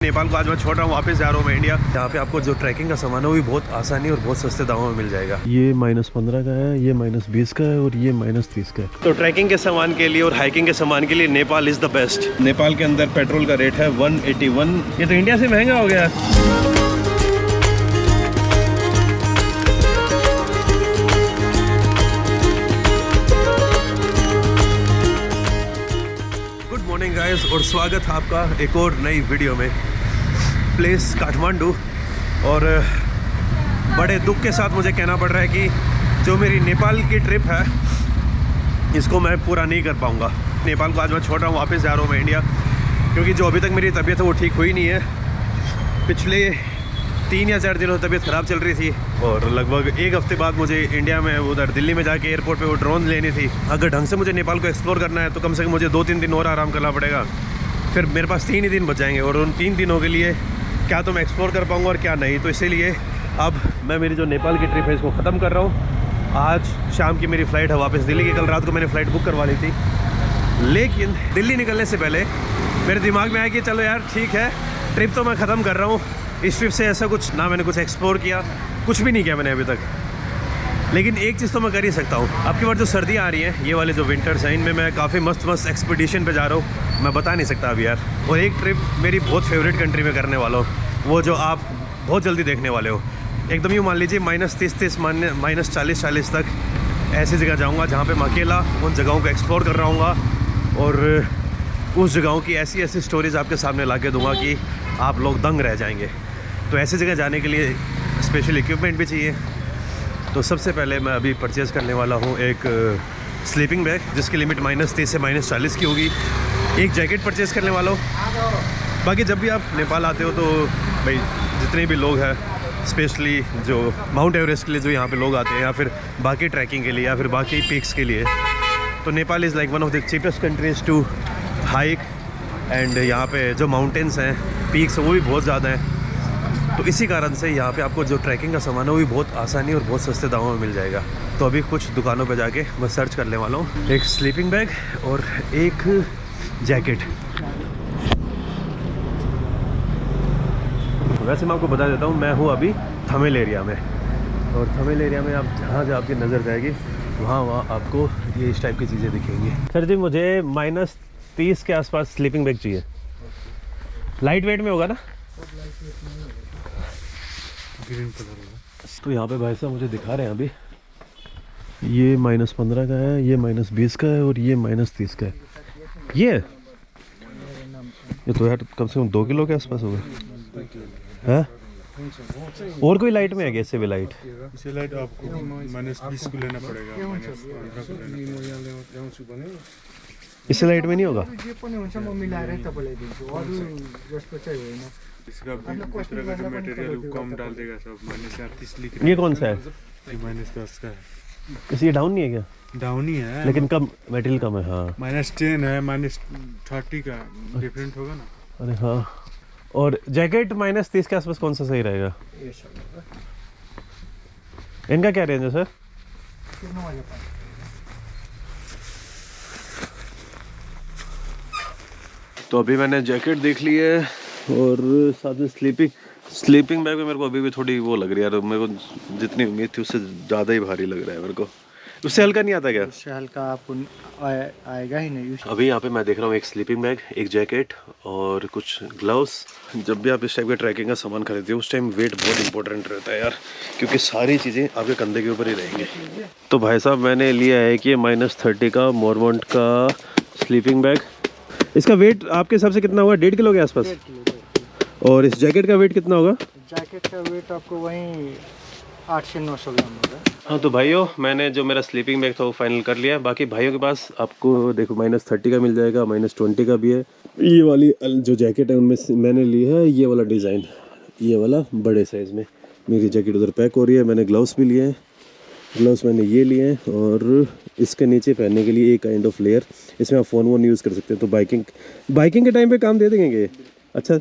नेपाल को आज मैं छोड़ रहा हूँ, वापस जा रहा हूँ मैं इंडिया। यहाँ पे आपको जो ट्रैकिंग का सामान है वो भी बहुत आसानी और बहुत सस्ते दामों में मिल जाएगा। ये -15 का है, ये -20 का है और ये -30 का है। तो ट्रैकिंग के सामान के लिए और हाइकिंग के सामान के लिए Nepal is the best. Nepal के अंदर पेट्रोल का रेट है 181। ये तो इंडिया से महंगा हो गया। गुड मॉर्निंग गाइस और स्वागत है आपका एक और नई वीडियो में। प्लेस काठमांडू। और बड़े दुख के साथ मुझे कहना पड़ रहा है कि जो मेरी नेपाल की ट्रिप है इसको मैं पूरा नहीं कर पाऊँगा। नेपाल को आज मैं छोड़ रहा हूँ, वापस जा रहा हूँ मैं इंडिया, क्योंकि जो अभी तक मेरी तबीयत है वो ठीक हुई नहीं है। पिछले 3 या 4 दिनों से तबीयत ख़राब चल रही थी और लगभग 1 हफ्ते बाद मुझे इंडिया में उधर दिल्ली में जाके एयरपोर्ट पे वो ड्रोन लेनी थी। अगर ढंग से मुझे नेपाल को एक्सप्लोर करना है तो कम से कम मुझे 2-3 दिन और आराम करना पड़ेगा। फिर मेरे पास 3 ही दिन बच जाएंगे और उन 3 दिनों के लिए क्या तो मैं एक्सप्लोर कर पाऊँगा और क्या नहीं। तो इसीलिए अब मैं मेरी जो नेपाल की ट्रिप है इसको ख़त्म कर रहा हूँ। आज शाम की मेरी फ़्लाइट है वापस दिल्ली की। कल रात को मैंने फ़्लाइट बुक करवा ली थी, लेकिन दिल्ली निकलने से पहले मेरे दिमाग में आया कि चलो यार ठीक है, ट्रिप तो मैं ख़त्म कर रहा हूँ। इस ट्रिप से ऐसा कुछ ना मैंने कुछ एक्सप्लोर किया, कुछ भी नहीं किया मैंने अभी तक, लेकिन एक चीज़ तो मैं कर ही सकता हूँ। अब की बार जो सर्दियाँ आ रही हैं, ये वाले जो विंटर्स हैं, इनमें मैं काफ़ी मस्त एक्सपीडिशन पे जा रहा हूँ। मैं बता नहीं सकता अभी यार। और एक ट्रिप मेरी बहुत फेवरेट कंट्री में करने वाला हूँ, वो जो आप बहुत जल्दी देखने वाले हो। एकदम यूँ मान लीजिए -30 -40 तक ऐसी जगह जाऊँगा जहाँ पर मैं अकेला उन जगहों को एक्सप्लोर कर रहा हूँ और उस जगहों की ऐसी स्टोरीज़ आपके सामने ला के दूँगा कि आप लोग दंग रह जाएंगे। तो ऐसी जगह जाने के लिए स्पेशल इक्विपमेंट भी चाहिए। तो सबसे पहले मैं अभी परचेज़ करने वाला हूँ एक स्लीपिंग बैग, जिसकी लिमिट -30 से -40 की होगी। एक जैकेट परचेज़ करने वाला हूँ। बाकी जब भी आप नेपाल आते हो तो भाई जितने भी लोग हैं, स्पेशली जो माउंट एवरेस्ट के लिए जो यहाँ पे लोग आते हैं, या फिर बाकी ट्रैकिंग के लिए, या फिर बाकी पीक्स के लिए, तो Nepal is like one of the cheapest countries to hike. And यहाँ पे जो माउंटेन्स हैं, पीक्स, वो भी बहुत ज़्यादा हैं। तो इसी कारण से यहाँ पे आपको जो ट्रैकिंग का सामान है वो भी बहुत आसानी और बहुत सस्ते दामों में मिल जाएगा। तो अभी कुछ दुकानों पे जाके मैं सर्च करने वाला हूँ एक स्लीपिंग बैग और एक जैकेट। वैसे मैं आपको बता देता हूँ, मैं हूँ अभी थमेल एरिया में, और थमेल एरिया में आप जहाँ जहाँ आपकी नज़र जाएगी वहाँ आपको ये इस टाइप की चीज़ें दिखेंगी। सर जी, मुझे -30 के आसपास स्लीपिंग बैग चाहिए। लाइट वेट में होगा ना? ग्रीन कलर होगा। तो यहाँ पे भाई साहब मुझे दिखा रहे हैं अभी, ये -15 का है, ये -20 का है और ये -30 का है। ये तो यार कम से कम 2 किलो के आसपास होगा है। और कोई लाइट में है क्या? इससे भी लाइट? इससे लाइट आपको -20 को लेना पड़ेगा, इससे लाइट में नहीं होगा? इसका दूसरा का मटेरियल कम डाल देगा सब। -38 लिख। ये कौन सा है? -10 का है। इसी डाउन नहीं है क्या? डाउन ही है, लेकिन कम मटेरियल कम है। हाँ, -10 है, -30 का डिफरेंट होगा ना। अरे हाँ। और जैकेट -30 के आसपास कौन सा सही रहेगा? इनका क्या रेंज है सर? तो अभी मैंने जैकेट देख ली है और साथ में स्लीपिंग बैग में मेरे को अभी भी थोड़ी वो लग रही है यार। मेरे को जितनी उम्मीद थी उससे ज़्यादा ही भारी लग रहा है मेरे को। उससे हल्का नहीं आता क्या? उससे हल्का आपको आएगा ही नहीं। अभी यहाँ पे मैं देख रहा हूँ एक स्लीपिंग बैग, एक जैकेट और कुछ ग्लव्स। जब भी आप इस टाइप के ट्रैकिंग का सामान खरीदते हो उस टाइम वेट बहुत इंपॉर्टेंट रहता है यार, क्योंकि सारी चीज़ें आपके कंधे के ऊपर ही रहेंगी। तो भाई साहब मैंने लिया है कि -30 का मोरमोंट का स्लीपिंग बैग। इसका वेट आपके हिसाब से कितना होगा? 1.5 किलो के आसपास। और इस जैकेट का वेट कितना होगा? जैकेट का वेट आपको वहीं 800 से 900 ग्राम होगा। हाँ तो भाइयों, मैंने जो मेरा स्लीपिंग बैग था वो फाइनल कर लिया है। बाकी भाइयों के पास आपको देखो -30 का मिल जाएगा, -20 का भी है। ये वाली जो जैकेट है उनमें मैंने ली है ये वाला डिज़ाइन, ये वाला बड़े साइज़ में। मेरी जैकेट उधर पैक हो रही है। मैंने ग्लव्स भी लिए हैं, ग्लव्स मैंने ये लिए हैं। और इसके नीचे पहनने के लिए एक काइंड ऑफ लेयर, इसमें आप फ़ोन वोन यूज़ कर सकते हैं। तो बाइकिंग के टाइम पे काम दे देंगे ये। अच्छा।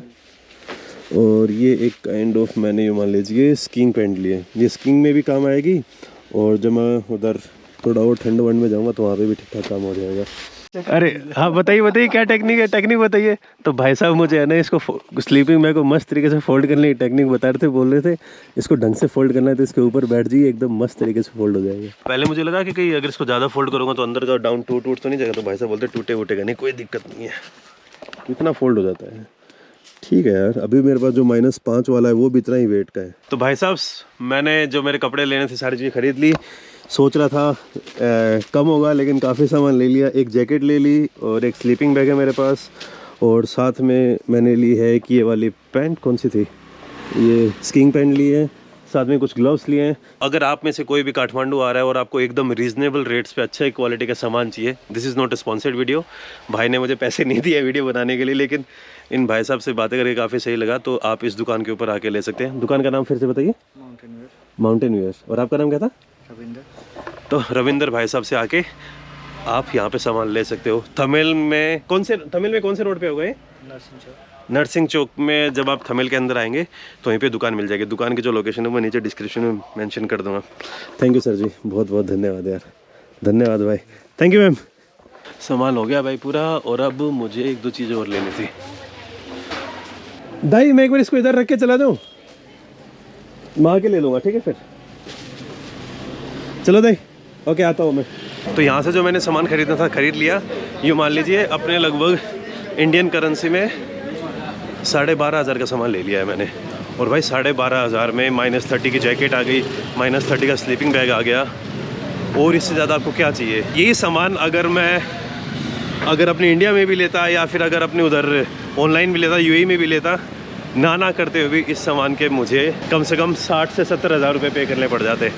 और ये एक काइंड ऑफ मैंने ये मान लीजिए स्कीइंग पैंट लिए। ये स्कीइंग में भी काम आएगी और जब मैं उधर थोड़ा और ठंड वंड में जाऊँगा तो वहाँ पे भी ठीक ठाक काम हो जाएगा। अरे हाँ बताइए बताइए क्या टेक्निक है, टेक्निक बताइए। तो भाई साहब मुझे है ना इसको स्लीपिंग बैग को मस्त तरीके से फोल्ड करने की टेक्निक बता रहे थे, बोल रहे थे इसको ढंग से फोल्ड करना है तो इसके ऊपर बैठ जाइए, एकदम मस्त तरीके से फोल्ड हो जाएगा। पहले मुझे लगा कि कहीं अगर इसको ज़्यादा फोल्ड करूँगा तो अंदर का डाउन टूट तो नहीं जाएगा, तो भाई साहब बोलते टूटे वूटेगा नहीं, कोई दिक्कत नहीं है, इतना फोल्ड हो जाता है। ठीक है यार, अभी मेरे पास जो -5 वाला है वो भी इतना ही वेट का है। तो भाई साहब मैंने जो मेरे कपड़े लेने थे सारी चीज़ें खरीद ली, सोच रहा था कम होगा लेकिन काफ़ी सामान ले लिया। एक जैकेट ले ली और एक स्लीपिंग बैग है मेरे पास, और साथ में मैंने ली है कि ये वाली पैंट कौन सी थी, ये स्कीइंग पैंट ली है, साथ में कुछ ग्लव्स लिए हैं। अगर आप में से कोई भी काठमांडू आ रहा है और आपको एकदम रीजनेबल रेट्स पे अच्छा क्वालिटी का सामान चाहिए, this is not a sponsored video, भाई ने मुझे पैसे नहीं दिए वीडियो बनाने के लिए, लेकिन इन भाई साहब से बातें करके काफ़ी सही लगा, तो आप इस दुकान के ऊपर आके ले सकते हैं। दुकान का नाम फिर से बताइए। Mountain wear. और आपका नाम क्या था? रविंदर। तो रविंदर भाई साहब से आके आप यहाँ पे सामान ले सकते हो। तमिल में कौन से रोड पे होगा ये? नरसिंह चौक में जब आप थमिल के अंदर आएंगे तो वहीं पे दुकान मिल जाएगी। दुकान की जो लोकेशन है वो नीचे डिस्क्रिप्शन में मेंशन कर दूंगा। थैंक यू सर जी, बहुत बहुत धन्यवाद यार, धन्यवाद भाई, थैंक यू मैम। सामान हो गया भाई पूरा, और अब मुझे 1-2 चीज़ें और लेनी थी। दाई मैं एक बार इसको इधर रख के चला जाऊँ, मैं आके ले लूँगा, ठीक है फिर चलो दाई, ओके आता हूँ मैं। तो यहाँ से जो मैंने सामान खरीदना था खरीद लिया। यूँ मान लीजिए अपने लगभग इंडियन करेंसी में 12,500 का सामान ले लिया है मैंने। और भाई 12,500 में -30 की जैकेट आ गई, -30 का स्लीपिंग बैग आ गया, और इससे ज़्यादा आपको क्या चाहिए। यही सामान अगर अपने इंडिया में भी लेता या फिर अगर अपने उधर ऑनलाइन भी लेता, यूएई में भी लेता, ना करते हुए भी इस सामान के मुझे कम से कम 60 से 70 हज़ार रुपये पे करने पड़ जाते।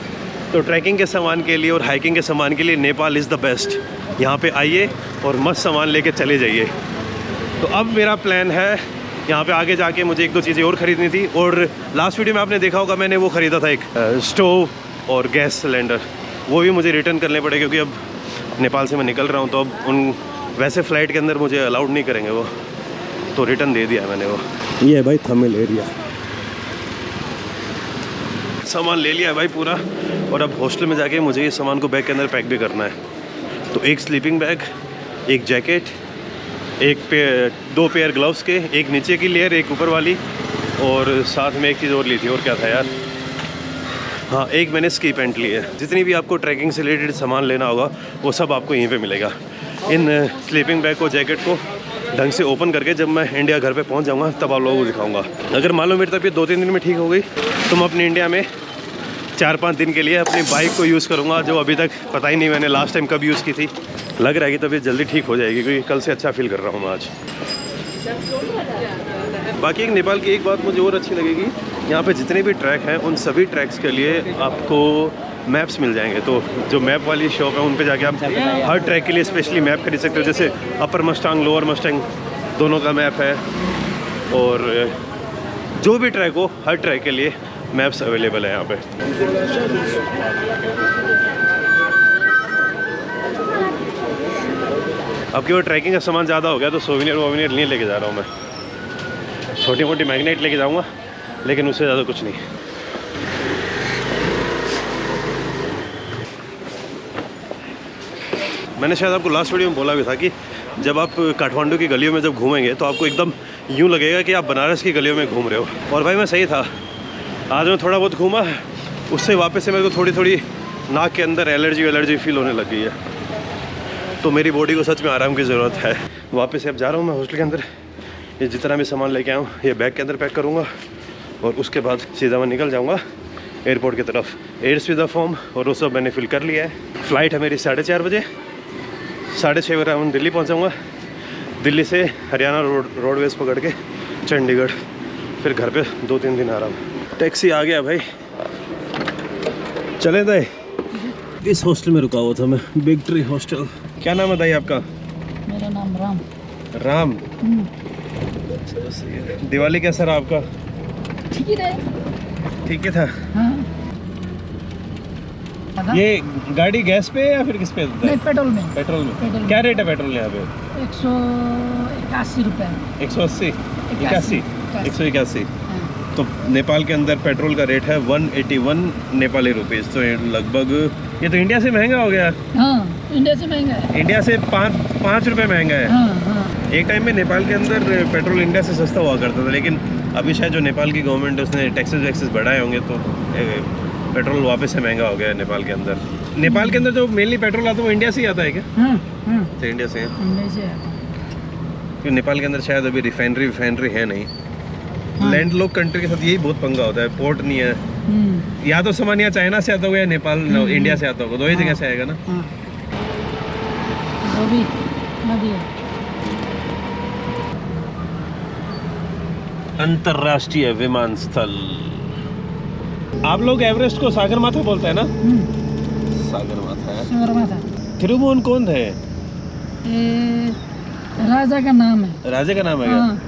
तो ट्रैकिंग के सामान के लिए और हाइकिंग के सामान के लिए नेपाल इज़ द बेस्ट। यहाँ पे आइए और मस्त सामान लेके चले जाइए। तो अब मेरा प्लान है यहाँ पे आगे जाके मुझे 1-2 चीज़ें और ख़रीदनी थी, और लास्ट वीडियो में आपने देखा होगा मैंने वो ख़रीदा था एक स्टोव और गैस सिलेंडर, वो भी मुझे रिटर्न करने पड़े क्योंकि अब नेपाल से मैं निकल रहा हूँ, तो अब उन वैसे फ़्लाइट के अंदर मुझे अलाउड नहीं करेंगे वो, तो रिटर्न दे दिया मैंने वो। ये है भाई थमिल एरिया, सामान ले लिया है भाई पूरा, और अब हॉस्टल में जाके मुझे इस सामान को बैग के अंदर पैक भी करना है। तो एक स्लीपिंग बैग, एक जैकेट, 2 पेयर ग्लव्स के, एक नीचे की लेयर एक ऊपर वाली, और साथ में एक चीज़ और ली थी, और क्या था यार, हाँ एक मैंने स्की पैंट ली है। जितनी भी आपको ट्रैकिंग से रिलेटेड सामान लेना होगा वो सब आपको यहीं पे मिलेगा। इन स्लीपिंग बैग को, जैकेट को ढंग से ओपन करके जब मैं इंडिया घर पे पहुंच जाऊंगा तब आप लोगों को दिखाऊंगा। अगर मान लो मेरी तबीयत 2-3 दिन में ठीक हो गई तो मैं अपने इंडिया में 4-5 दिन के लिए अपनी बाइक को यूज़ करूँगा, जो अभी तक पता ही नहीं मैंने लास्ट टाइम कब यूज़ की थी। लग रहा है कि तबीयत जल्दी ठीक हो जाएगी क्योंकि कल से अच्छा फील कर रहा हूँ मैं आज। बाकी एक नेपाल की एक बात मुझे और अच्छी लगेगी, यहाँ पे जितने भी ट्रैक हैं उन सभी ट्रैक्स के लिए आपको मैप्स मिल जाएंगे। तो जो मैप वाली शॉप है उन पे जाके आप हर ट्रैक के लिए स्पेशली मैप खरीद सकते हो। जैसे अपर मस्टांग, लोअर मस्टांग दोनों का मैप है, और जो भी ट्रैक हो हर ट्रैक के लिए मैप्स अवेलेबल है यहाँ पे। अब केवल ट्रैकिंग का सामान ज़्यादा हो गया तो सोविनियर नहीं लेके जा रहा हूँ मैं, छोटी मोटी मैग्नेट लेके जाऊँगा, लेकिन उससे ज़्यादा कुछ नहीं। मैंने शायद आपको लास्ट वीडियो में बोला भी था कि जब आप काठमांडू की गलियों में जब घूमेंगे तो आपको एकदम यूँ लगेगा कि आप बनारस की गलियों में घूम रहे हो। और भाई मैं सही था, आज मैं थोड़ा बहुत घूमा, उससे वापस से मेरे को थोड़ी नाक के अंदर एलर्जी फील होने लग गई है। तो मेरी बॉडी को सच में आराम की ज़रूरत है। वापस से अब जा रहा हूँ मैं हॉस्टल के अंदर, ये जितना भी सामान लेके आया हूँ ये बैग के अंदर पैक करूँगा, और उसके बाद सीधा मैं निकल जाऊँगा एयरपोर्ट की तरफ। एयर सुविधा फॉर्म और वो सब मैंने फिल कर लिया है। फ़्लाइट है मेरी 4:30 बजे, 6:30 बजे मैं दिल्ली पहुँचाऊँगा। दिल्ली से हरियाणा रोडवेज़ पकड़ के चंडीगढ़, फिर घर पे 2-3 दिन आराम। टैक्सी आ गया भाई, चले थे। इस हॉस्टल में रुका हुआ था मैं, बिग ट्री हॉस्टल। क्या नाम है दाई आपका? मेरा नाम राम। राम। दिवाली कैसा रहा आपका? ठीक ही रहे। ठीक ही था। हाँ। ये गाड़ी गैस पे है या फिर किस पे? नहीं, पेट्रोल में। पेट्रोल में। क्या रेट है पेट्रोल यहाँ पे? 181 रुपये। 180? 81? 181। हाँ। तो नेपाल के अंदर पेट्रोल का रेट है 181 नेपाली रुपीज़। तो लगभग ये तो इंडिया से महंगा हो गया। हाँ। इंडिया से महंगा है। इंडिया से 5 रुपये महंगा है। हाँ हाँ। एक टाइम में नेपाल के अंदर पेट्रोल इंडिया से सस्ता हुआ करता था, लेकिन अभी शायद जो नेपाल की गवर्नमेंट है उसने टैक्सेस वैक्सेस बढ़ाए होंगे तो पेट्रोल वापस से महंगा हो गया है नेपाल के अंदर। नेपाल के अंदर जो मेनली पेट्रोल आता है वो इंडिया से ही आता है क्या? हाँ हाँ, तो इंडिया से है, इंडिया से आता है। क्योंकि नेपाल के अंदर शायद अभी रिफाइनरी है नहीं। लैंड लॉक कंट्री के साथ यही बहुत पंगा होता है, पोर्ट नहीं है। या तो सामान या चाइना से आता होगा या नेपाल इंडिया से आता होगा, दो ही जगह से आएगा ना। हाँ, वो भी नदी है। अंतरराष्ट्रीय विमानस्थल। आप लोग एवरेस्ट को सागरमाथा बोलते हैं ना? सागरमाथा है। सागरमाथा। थिरुभुवन कौन है? ये राजा का नाम है। राजा का नाम है क्या? हाँ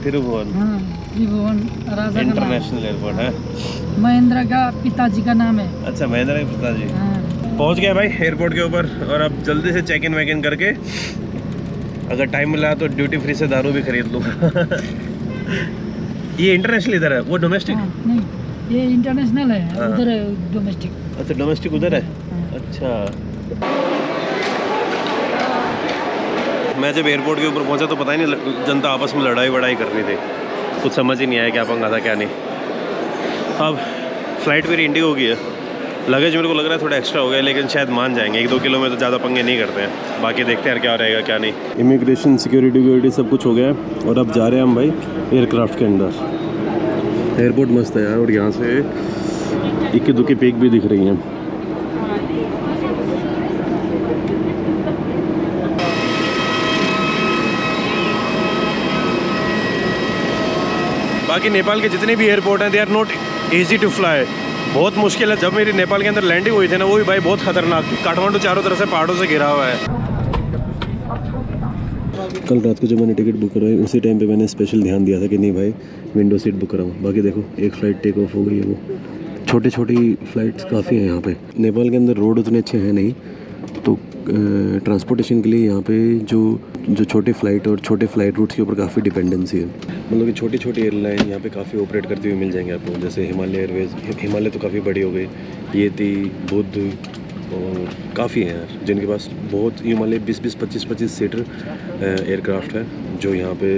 थिरुभुवन हाँ, त्रिभुवन राजा का नाम। इंटरनेशनल एयरपोर्ट है। महेंद्र का पिताजी का नाम है। अच्छा, महेंद्र के पिताजी। हाँ। पहुंच गया भाई एयरपोर्ट के ऊपर, और अब जल्दी से चेक इन वेक इन करके अगर टाइम मिला तो ड्यूटी फ्री से दारू भी खरीद लूँगा। ये इंटरनेशनल इधर है, वो डोमेस्टिक? हाँ, नहीं, ये इंटरनेशनल है। हाँ। उधर है डोमेस्टिक। अच्छा, डोमेस्टिक उधर है। हाँ। अच्छा, मैं जब एयरपोर्ट के ऊपर पहुंचा तो पता ही नहीं, जनता आपस में लड़ाई वड़ाई कर रही थी, कुछ समझ ही नहीं आया क्या पंगा था क्या नहीं। अब फ्लाइट मेरी इंडिगो की है, लगेज मेरे को लग रहा है थोड़ा एक्स्ट्रा हो गया, लेकिन शायद मान जाएंगे। 1-2 किलो में तो ज़्यादा पंगे नहीं करते हैं, बाकी देखते हैं क्या रहेगा क्या नहीं। इमिग्रेशन सिक्योरिटी सब कुछ हो गया है और अब जा रहे हैं हम भाई एयरक्राफ्ट के अंदर। एयरपोर्ट मस्त है यार, और यहाँ से इक्की दुक्की पीक भी दिख रही हैं। बाकी नेपाल के जितने भी एयरपोर्ट हैं they are not easy to fly, बहुत मुश्किल है। जब मेरी नेपाल के अंदर लैंडिंग हुई थी ना, वो भी भाई बहुत खतरनाक थी। काठमांडू चारों तरफ से पहाड़ों से घिरा हुआ है। कल रात को जब मैंने टिकट बुक करवाई उसी टाइम पे मैंने स्पेशल ध्यान दिया था कि नहीं भाई विंडो सीट बुक कराऊँ। बाकी देखो एक फ़्लाइट टेक ऑफ हो गई है, वो छोटी फ़्लाइट्स काफ़ी हैं यहाँ पे। नेपाल के अंदर रोड उतने अच्छे हैं नहीं, तो ट्रांसपोर्टेशन के लिए यहाँ पे जो छोटे फ़्लाइट और छोटे फ़्लाइट रूट्स के ऊपर काफ़ी डिपेंडेंसी है। मतलब कि छोटी छोटी एयरलाइन यहाँ पे काफ़ी ऑपरेट करती हुई मिल जाएंगे आपको, जैसे हिमालय एयरवेज़। हिमालय तो काफ़ी बड़ी हो गई, येती, बुद्ध, और काफ़ी हैं यार जिनके पास बहुत हिमालय 20-20, 25-25 सीटर एयरक्राफ्ट है, जो यहाँ पे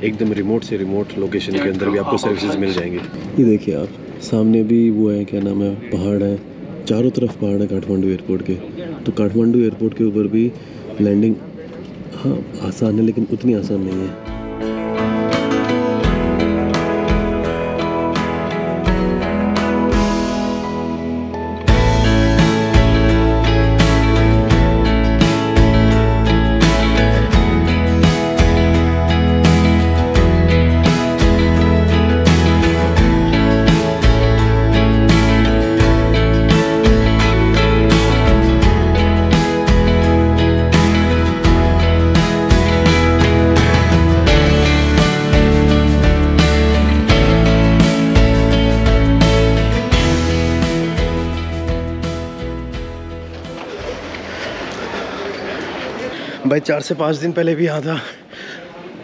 एकदम रिमोट से रिमोट लोकेशन के अंदर भी आपको सर्विसेज मिल जाएंगी। ये देखिए आप, सामने भी वो है, क्या नाम है, पहाड़ है, चारों तरफ पहाड़ है काठमांडू एयरपोर्ट के। तो काठमांडू एयरपोर्ट के ऊपर भी लैंडिंग हाँ आसान है, लेकिन उतनी आसान नहीं है। भाई 4 से 5 दिन पहले भी यहाँ था,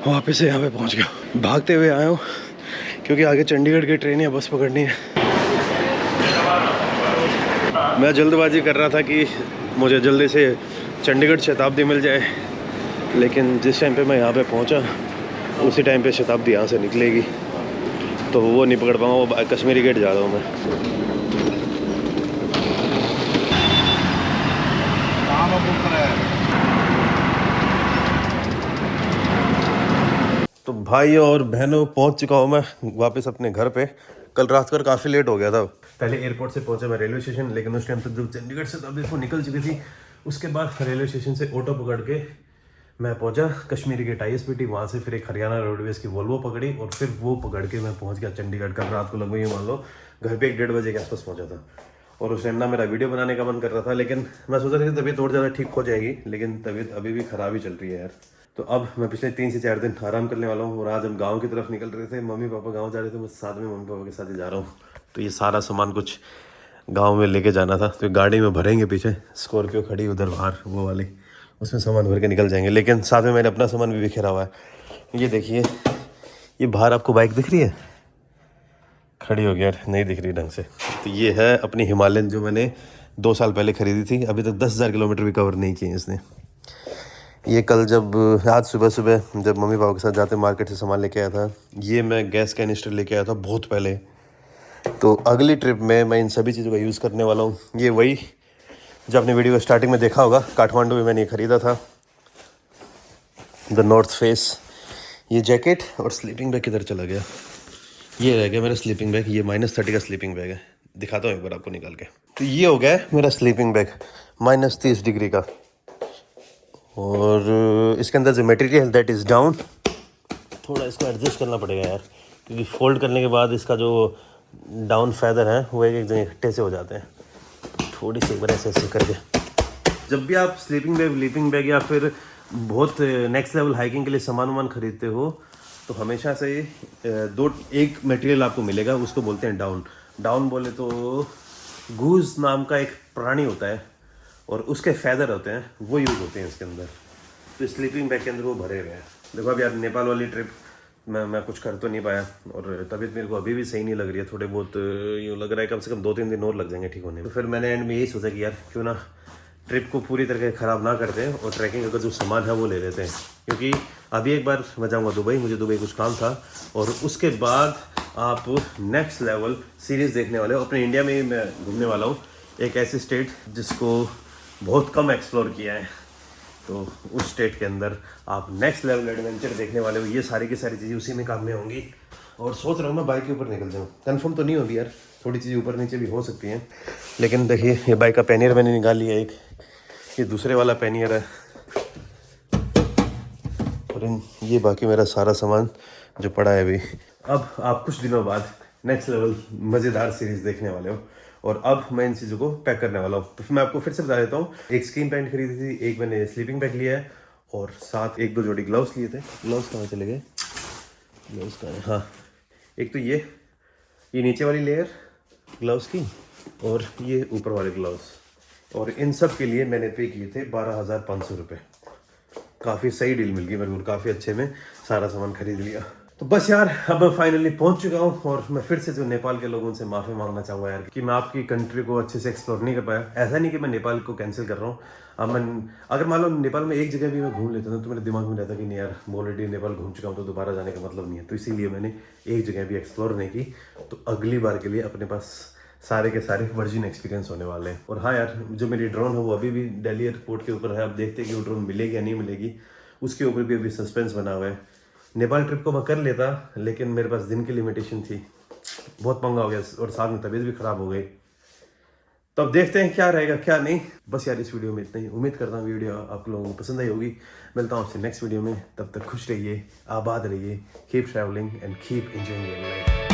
वापस से यहाँ पे पहुँच गया। भागते हुए आया हूँ क्योंकि आगे चंडीगढ़ की ट्रेन या बस पकड़नी है। मैं जल्दबाजी कर रहा था कि मुझे जल्दी से चंडीगढ़ शताब्दी मिल जाए, लेकिन जिस टाइम पे मैं यहाँ पे पहुँचा उसी टाइम पे शताब्दी यहाँ से निकलेगी, तो वो नहीं पकड़ पाऊँगा। वो कश्मीरी गेट जा रहा हूँ मैं। तो भाइयों और बहनों, पहुंच चुका हूं मैं वापस अपने घर पे। कल रात को काफ़ी लेट हो गया था। पहले एयरपोर्ट से पहुंचा मैं रेलवे स्टेशन, लेकिन उस टाइम तक जब चंडीगढ़ से तब वो निकल चुकी थी। उसके बाद रेलवे स्टेशन से ऑटो पकड़ के मैं पहुंचा कश्मीरी गेट ISPT। वहाँ से फिर एक हरियाणा रोडवेज़ की वोल्वो पकड़ी और फिर वो पकड़ के मैं पहुँच गया चंडीगढ़। कल रात को लगभग ये मान लो घर पर 1-1:30 बजे के आसपास पहुँचा था। और उस टाइम ना मेरा वीडियो बनाने का मन कर रहा था, लेकिन मैं सोचा था कि तबीयत और ज़्यादा ठीक हो जाएगी, लेकिन तबीयत अभी भी ख़राब ही चल रही है यार। तो अब मैं पिछले 3 से 4 दिन आराम करने वाला हूँ। और आज हम गांव की तरफ निकल रहे थे, मम्मी पापा गांव जा रहे थे, मैं साथ में मम्मी पापा के साथ ही जा रहा हूँ। तो ये सारा सामान कुछ गांव में लेके जाना था, तो गाड़ी में भरेंगे। पीछे स्कॉर्पियो खड़ी उधर बाहर वो वाली, उसमें सामान भर के निकल जाएंगे। लेकिन साथ में मैंने अपना सामान भी बिखेरा हुआ है। ये देखिए, ये बाहर आपको बाइक दिख रही है, खड़ी हो गया, नहीं दिख रही ढंग से। तो ये है अपनी हिमालयन, जो मैंने 2 साल पहले ख़रीदी थी, अभी तक 10,000 किलोमीटर भी कवर नहीं किए इसने। ये कल जब आज सुबह सुबह जब मम्मी पापा के साथ जाते मार्केट से सामान लेके आया था, ये मैं गैस कैनिस्टर लेके आया था बहुत पहले। तो अगली ट्रिप में मैं इन सभी चीज़ों का यूज़ करने वाला हूँ। ये वही जो आपने वीडियो स्टार्टिंग में देखा होगा, काठमांडू में मैंने ये ख़रीदा था, द नॉर्थ फेस। ये जैकेट और स्लीपिंग बैग किधर चला गया? ये रह गया मेरा स्लीपिंग बैग। ये -30 का स्लीपिंग बैग है, दिखाता हूँ एक बार आपको निकाल के। तो ये हो गया मेरा स्लीपिंग बैग -30 डिग्री का, और इसके अंदर जो मटेरियल दैट इज़ डाउन। थोड़ा इसको एडजस्ट करना पड़ेगा यार, क्योंकि फोल्ड करने के बाद इसका जो डाउन फैदर है वो एक जगह इकट्ठे से हो जाते हैं। थोड़ी सी एक बार ऐसे करके, जब भी आप स्लीपिंग बैग, लीपिंग बैग या फिर बहुत नेक्स्ट लेवल हाइकिंग के लिए सामान खरीदते हो तो हमेशा से एक मटेरियल आपको मिलेगा, उसको बोलते हैं डाउन। डाउन बोले तो गूज नाम का एक प्राणी होता है और उसके फैदर होते हैं, वो यूज़ होते हैं इसके अंदर। तो स्लीपिंग बैग के अंदर वो भरे हुए हैं। देखो अब यार नेपाल वाली ट्रिप मैं कुछ कर तो नहीं पाया, और तबीयत मेरे को अभी भी सही नहीं लग रही है। थोड़े बहुत यूँ लग रहा है कम से कम 2-3 दिन और लग जाएंगे ठीक होने में। तो फिर मैंने एंड में यही सोचा कि यार क्यों ना ट्रिप को पूरी तरह ख़राब ना करते हैं और ट्रैकिंग का जो सामान है वो ले लेते हैं। क्योंकि अभी एक बार मैं जाऊँगा दुबई, मुझे दुबई कुछ काम था, और उसके बाद आप नेक्स्ट लेवल सीरीज़ देखने वाले हो। अपने इंडिया में ही मैं घूमने वाला हूँ, एक ऐसी स्टेट जिसको बहुत कम एक्सप्लोर किया है, तो उस स्टेट के अंदर आप नेक्स्ट लेवल एडवेंचर देखने वाले हो। ये सारी की सारी चीज़ें उसी में काम में होंगी, और सोच रहा हूँ मैं बाइक के ऊपर निकल जाऊँ। कंफर्म तो नहीं होगी यार, थोड़ी चीज़ें ऊपर नीचे भी हो सकती हैं, लेकिन देखिए ये बाइक का पैनियर मैंने निकाल लिया एक, ये दूसरे वाला पैनियर है, और ये बाकी मेरा सारा सामान जो पड़ा है अभी। अब आप कुछ दिनों बाद नेक्स्ट लेवल मज़ेदार सीरीज़ देखने वाले हो, और अब मैं इन चीज़ों को पैक करने वाला हूँ। तो फिर मैं आपको फिर से बता देता हूँ, एक स्क्रीन पैंट खरीदी थी, एक मैंने स्लीपिंग बैग लिया है, और साथ 1-2 जोड़ी ग्लव्स लिए थे। ग्लव्स कहाँ चले गए? ग्लव्स कहाँ है? हाँ, एक तो ये नीचे वाली लेयर ग्लव्स की, और ये ऊपर वाले ग्लव्स, और इन सब के लिए मैंने पे किए थे 12,500 रुपये। काफ़ी सही डील मिल गई मेरे को, काफ़ी अच्छे में सारा सामान खरीद लिया। तो बस यार अब मैं फाइनली पहुंच चुका हूँ, और मैं फिर से जो नेपाल के लोगों से माफ़ी मांगना चाहूँगा यार कि मैं आपकी कंट्री को अच्छे से एक्सप्लोर नहीं कर पाया। ऐसा नहीं कि मैं नेपाल को कैंसिल कर रहा हूँ। अब मैं अगर मान लो नेपाल में एक जगह भी मैं घूम लेता हूँ तो मेरे दिमाग में रहता कि नहीं यार, मैं ऑलरेडी नेपाल घूम चुका हूँ तो दोबारा जाने का मतलब नहीं है। तो इसीलिए मैंने एक जगह भी एक्सप्लोर नहीं की। तो अगली बार के लिए अपने पास सारे के सारे वर्जिन एक्सपीरियंस होने वाले हैं। और हाँ यार, जो मेरी ड्रोन है वो अभी भी दिल्ली एयरपोर्ट के ऊपर है। अब देखते हैं कि वो ड्रोन मिलेगी या नहीं मिलेगी, उसके ऊपर भी अभी सस्पेंस बना हुआ है। नेपाल ट्रिप को मैं कर लेता, लेकिन मेरे पास दिन की लिमिटेशन थी, बहुत महंगा हो गया, और साथ में तबीयत भी ख़राब हो गई। तो अब देखते हैं क्या रहेगा क्या नहीं। बस यार इस वीडियो में इतना ही। उम्मीद करता हूँ वीडियो आप लोगों को पसंद आई होगी। मिलता हूँ आपसे नेक्स्ट वीडियो में, तब तक खुश रहिए, आबाद रहिए, keep travelling and keep enjoying your life.